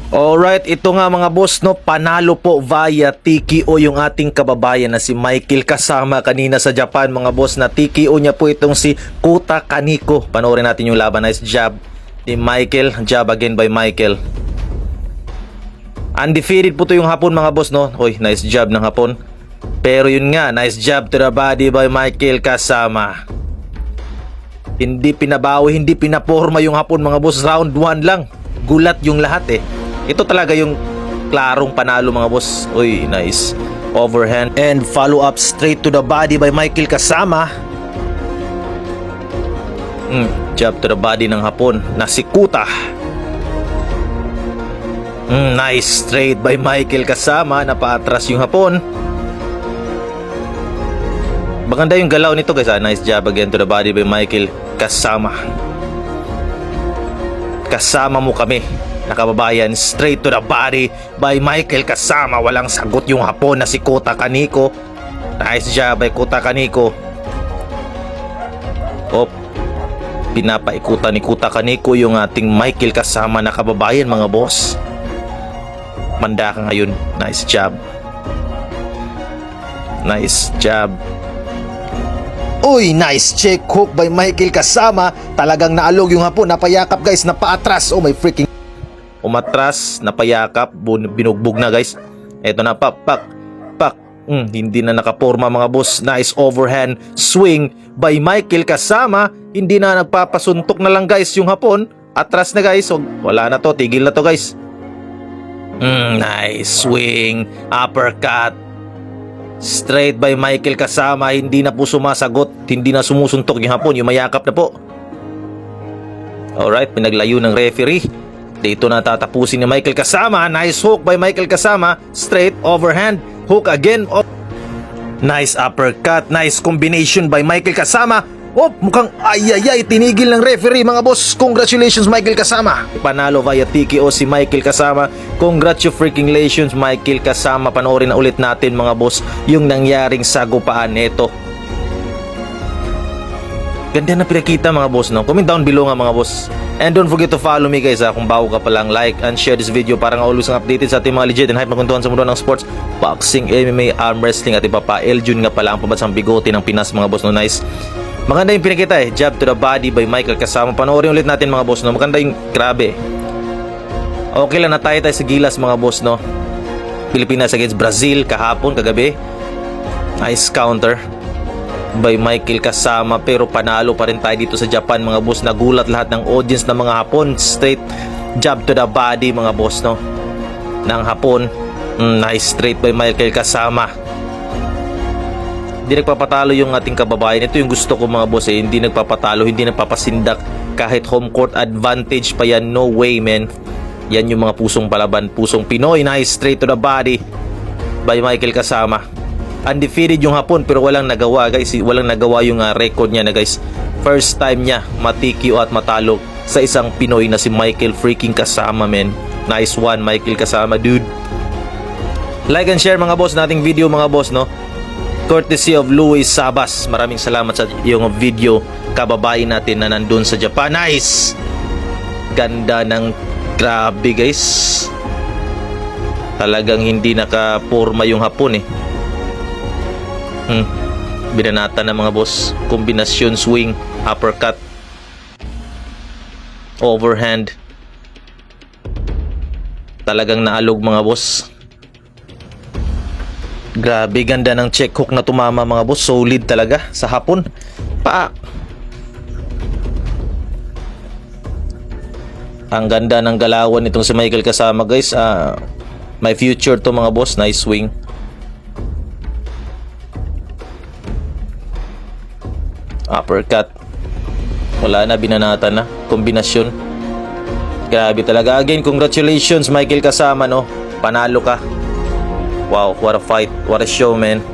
Alright, ito nga mga boss, no, panalo po via TKO yung ating kababayan na si Michael kasama kanina sa Japan mga boss, na TKO niya po itong si Kota Kaneko. Panoorin natin yung laban. Nice jab ni Michael, jab again by Michael. Undefeated po to yung hapon mga boss, no. Oy, nice jab ng hapon. Pero yun nga, nice jab to the body by Michael kasama. Hindi pinabawi, hindi pinaporma yung hapon mga boss. Round 1 lang. Gulat yung lahat eh. Ito talaga yung klarong panalo mga boss. Uy, nice. Overhand and follow up straight to the body by Michael kasama. Jab to the body ng hapon na si Kuta. Nice straight by Michael kasama. Napaatras yung hapon. Maganda yung galaw nito guys. Nice jab again to the body by Michael kasama. Kasama mo kami na kababayan. Straight to the body by Michael kasama. Walang sagot yung hapon na si Kota Kaneko. Nice jab by Kota Kaneko. Pinapaikutan ni Kota Kaneko yung ating Michael kasama na kababayan mga boss. Manda ka ngayon. Nice jab. Nice jab. Uy, nice check hook by Michael kasama. Talagang naalog yung hapon. Napayakap guys, napaatras. Oh my freaking. Umatras, napayakap, binugbog na guys. Eto na, pak. Hindi na nakaporma mga boss. Nice overhand swing by Michael kasama. Hindi na nagpapasuntok na lang guys yung hapon. Atras na guys. Wala na to, tigil na to guys. Nice swing, uppercut. Straight by Michael kasama. Hindi na po sumasagot. Hindi na sumusuntok yung hapon. Yung mayakap na po. Alright, pinaglayo ng referee. Dito na tatapusin ni Michael kasama. Nice hook by Michael kasama. Straight overhand. Hook again. Nice uppercut. Nice combination by Michael kasama. Mukhang ayayay. Tinigil ng referee mga boss. Congratulations Michael kasama. Panalo via TKO si Michael kasama. Congratulations Michael kasama. Panoorin na ulit natin mga boss yung nangyaring sagupaan nito. Ganda na pinakita mga boss, no? Comment down below nga mga boss. And don't forget to follow me guys kung bago ka pa lang. Like and share this video para nga always ang updated sa ating mga legit and hype na kwentuhan sa mundo ng sports, boxing, MMA, arm wrestling at iba pa. Eljun nga pala ang pambansang bigote ng Pinas mga boss, no? Nice. Maganda yung pinakita eh. Jab to the body by Michael kasama. Panoorin ulit natin mga boss, no? Maganda yung grabe. Okay lang na tayo sa gilas mga boss, no? Pilipinas against Brazil kahapon, kagabi. Nice counter by Michael kasama, pero panalo pa rin tayo dito sa Japan mga boss. Nagulat lahat ng audience ng mga hapon. Straight jab to the body mga boss, no? Ng hapon. Nice straight by Michael kasama. Hindi nagpapatalo yung ating kababayan. Ito yung gusto ko mga boss eh. Hindi nagpapatalo, hindi nagpapasindak. Kahit home court advantage pa yan, no way man. Yan yung mga pusong palaban, pusong Pinoy. Nice straight to the body by Michael kasama. Undefeated yung hapon pero walang nagawa guys. Walang nagawa yung record niya na guys. First time niya matikyo at matalo sa isang Pinoy na si Michael freaking kasama men. Nice one Michael kasama dude. Like and share mga boss nating video mga boss, no? Courtesy of Luis Sabas. Maraming salamat sa yung video kababayan natin na nandun sa Japan. Nice. Ganda ng grabe guys. Talagang hindi nakaporma yung hapon eh. Binanata na mga boss. Kombinasyon swing, uppercut, overhand. Talagang naalog mga boss. Grabe, ganda ng check hook na tumama mga boss. Solid talaga sa hapon. Ang ganda ng galawan nitong si Michael kasama guys. May future to mga boss. Nice swing. Uppercut. Wala na, binanata na. Kombinasyon. Grabe talaga. Again, congratulations Michael kasama, no? Panalo ka. Wow, what a fight. What a show, man.